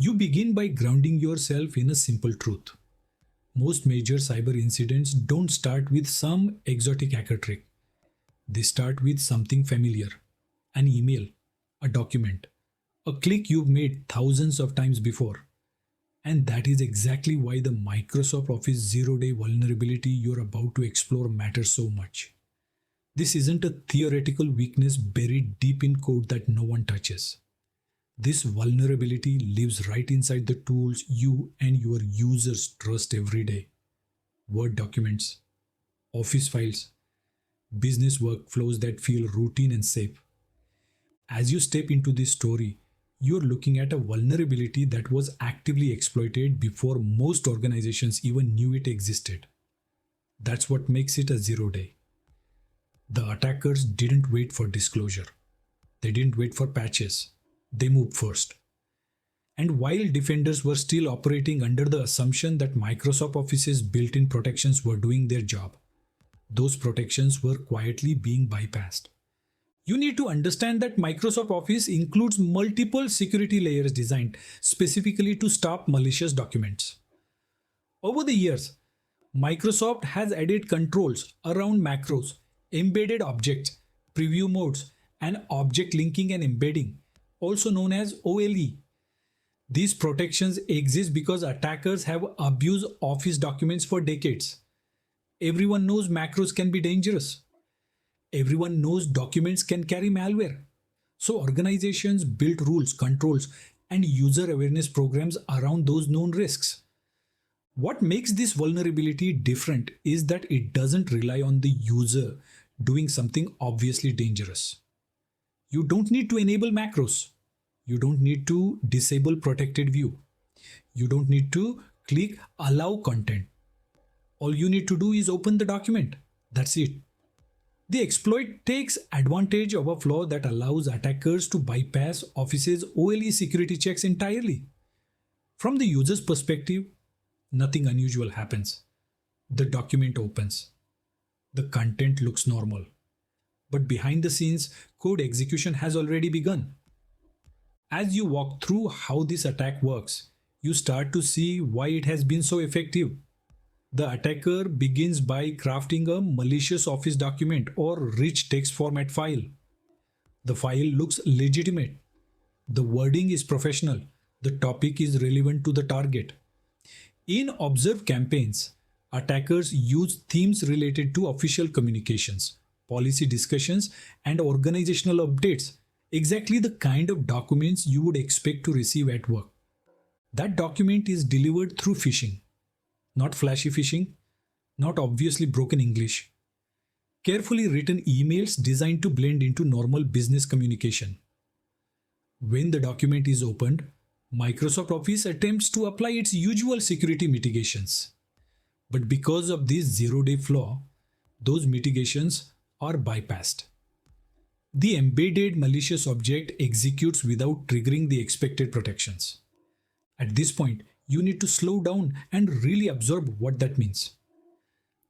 You begin by grounding yourself in a simple truth. Most major cyber incidents don't start with some exotic hacker trick. They start with something familiar: an email, a document, a click you've made thousands of times before. And that is exactly why the Microsoft Office zero day vulnerability you're about to explore matters so much. This isn't a theoretical weakness buried deep in code that no one touches. This vulnerability lives right inside the tools you and your users trust every day: Word documents, Office files, business workflows that feel routine and safe. As you step into this story, you're looking at a vulnerability that was actively exploited before most organizations even knew it existed. That's what makes it a zero day. The attackers didn't wait for disclosure. They didn't wait for patches. They moved first. And while defenders were still operating under the assumption that Microsoft Office's built in protections were doing their job, those protections were quietly being bypassed. You need to understand that Microsoft Office includes multiple security layers designed specifically to stop malicious documents. Over the years, Microsoft has added controls around macros, embedded objects, preview modes, and object linking and embedding, also known as OLE. These protections exist because attackers have abused Office documents for decades. Everyone knows macros can be dangerous. Everyone knows documents can carry malware. So organizations built rules, controls, and user awareness programs around those known risks. What makes this vulnerability different is that it doesn't rely on the user doing something obviously dangerous. You don't need to enable macros. You don't need to disable protected view. You don't need to click allow content. All you need to do is open the document. That's it. The exploit takes advantage of a flaw that allows attackers to bypass Office's OLE security checks entirely. From the user's perspective, nothing unusual happens. The document opens. The content looks normal. But behind the scenes, code execution has already begun. As you walk through how this attack works, you start to see why it has been so effective. The attacker begins by crafting a malicious Office document or rich text format file. The file looks legitimate. The wording is professional. The topic is relevant to the target. In observed campaigns, attackers use themes related to official communications, policy discussions, and organizational updates, exactly the kind of documents you would expect to receive at work. That document is delivered through phishing, not flashy phishing, not obviously broken English. Carefully written emails designed to blend into normal business communication. When the document is opened, Microsoft Office attempts to apply its usual security mitigations. But because of this zero-day flaw, those mitigations are bypassed. The embedded malicious object executes without triggering the expected protections. At this point, you need to slow down and really absorb what that means.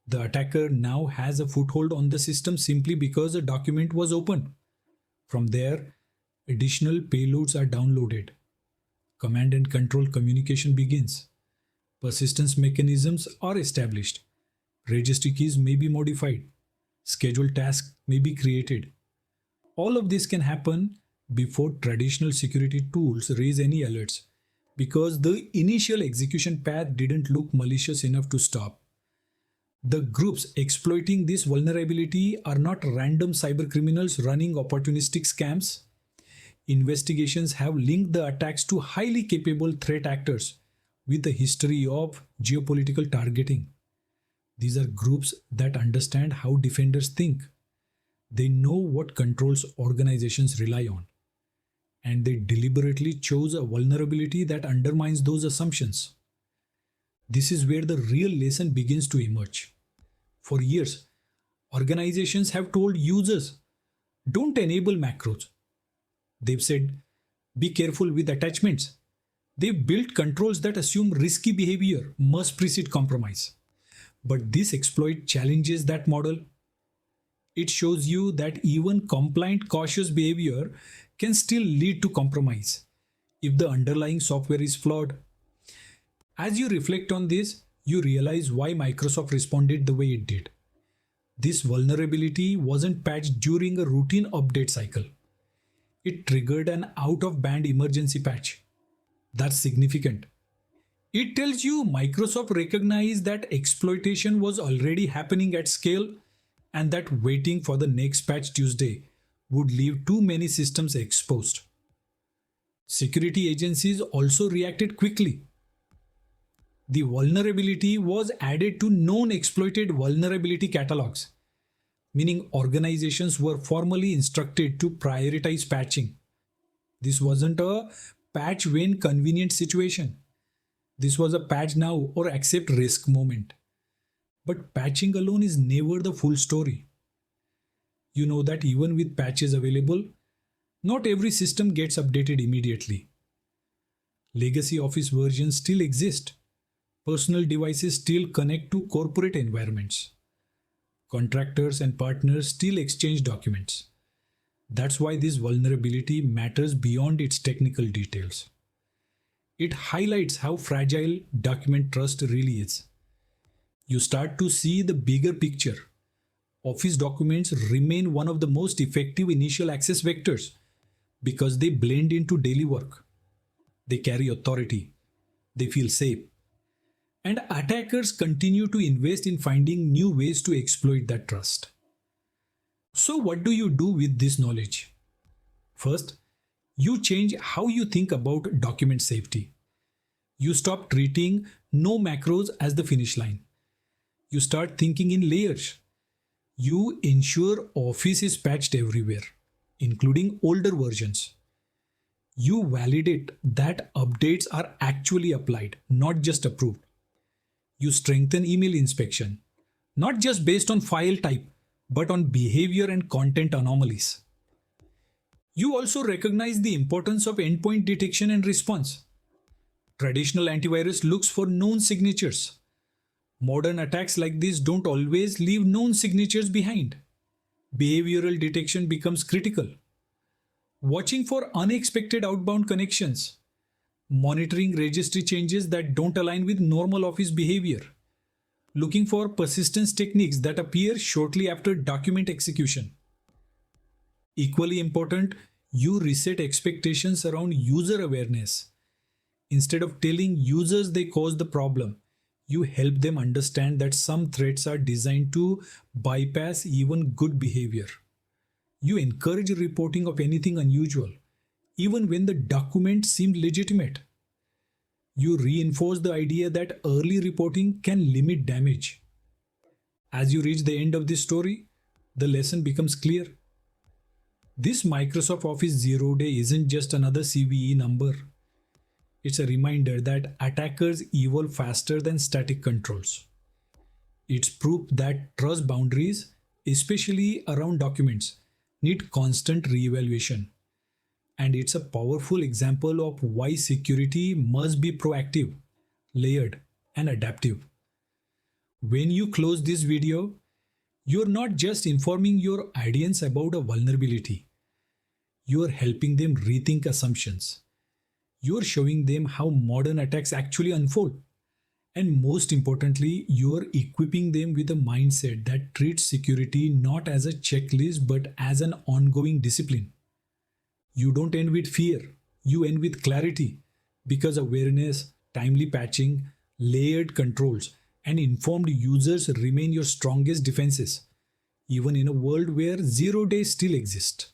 The attacker now has a foothold on the system simply because a document was opened. From there, additional payloads are downloaded. Command and control communication begins. Persistence mechanisms are established. Registry keys may be modified. Scheduled tasks may be created. All of this can happen before traditional security tools raise any alerts, because the initial execution path didn't look malicious enough to stop. The groups exploiting this vulnerability are not random cybercriminals running opportunistic scams. Investigations have linked the attacks to highly capable threat actors with a history of geopolitical targeting. These are groups that understand how defenders think. They know what controls organizations rely on, and they deliberately chose a vulnerability that undermines those assumptions. This is where the real lesson begins to emerge. For years, organizations have told users, don't enable macros. They've said, be careful with attachments. They've built controls that assume risky behavior must precede compromise. But this exploit challenges that model. It shows you that even compliant cautious behavior can still lead to compromise. if the underlying software is flawed. As you reflect on this, you realize why Microsoft responded the way it did. This vulnerability wasn't patched during a routine update cycle. It triggered an out of band emergency patch. That's significant. It tells you Microsoft recognized that exploitation was already happening at scale and that waiting for the next patch Tuesday would leave too many systems exposed. Security agencies also reacted quickly. The vulnerability was added to known exploited vulnerability catalogs, meaning organizations were formally instructed to prioritize patching. This wasn't a patch when convenient situation. This was a patch now or accept risk moment. But patching alone is never the full story. You know that even with patches available, not every system gets updated immediately. Legacy Office versions still exist. Personal devices still connect to corporate environments. Contractors and partners still exchange documents. That's why this vulnerability matters beyond its technical details. It highlights how fragile document trust really is. You start to see the bigger picture. Office documents remain one of the most effective initial access vectors because they blend into daily work. They carry authority. They feel safe. And attackers continue to invest in finding new ways to exploit that trust. So, what do you do with this knowledge? First, you change how you think about document safety. You stop treating no macros as the finish line. You start thinking in layers. You ensure Office is patched everywhere, including older versions. You validate that updates are actually applied, not just approved. You strengthen email inspection, not just based on file type, but on behavior and content anomalies. You also recognize the importance of endpoint detection and response. Traditional antivirus looks for known signatures. Modern attacks like this don't always leave known signatures behind. Behavioral detection becomes critical. Watching for unexpected outbound connections. Monitoring registry changes that don't align with normal Office behavior. Looking for persistence techniques that appear shortly after document execution. Equally important, you reset expectations around user awareness. Instead of telling users they caused the problem, you help them understand that some threats are designed to bypass even good behavior. You encourage reporting of anything unusual, even when the document seemed legitimate. You reinforce the idea that early reporting can limit damage. As you reach the end of this story, the lesson becomes clear. This Microsoft Office 0 Day isn't just another CVE number. It's a reminder that attackers evolve faster than static controls. It's proof that trust boundaries, especially around documents, need constant reevaluation. And it's a powerful example of why security must be proactive, layered, and adaptive. When you close this video, you're not just informing your audience about a vulnerability. You're helping them rethink assumptions. You're showing them how modern attacks actually unfold. And most importantly, you're equipping them with a mindset that treats security not as a checklist but as an ongoing discipline. You don't end with fear, you end with clarity because awareness, timely patching, layered controls, and informed users remain your strongest defenses, even in a world where 0 days still exist.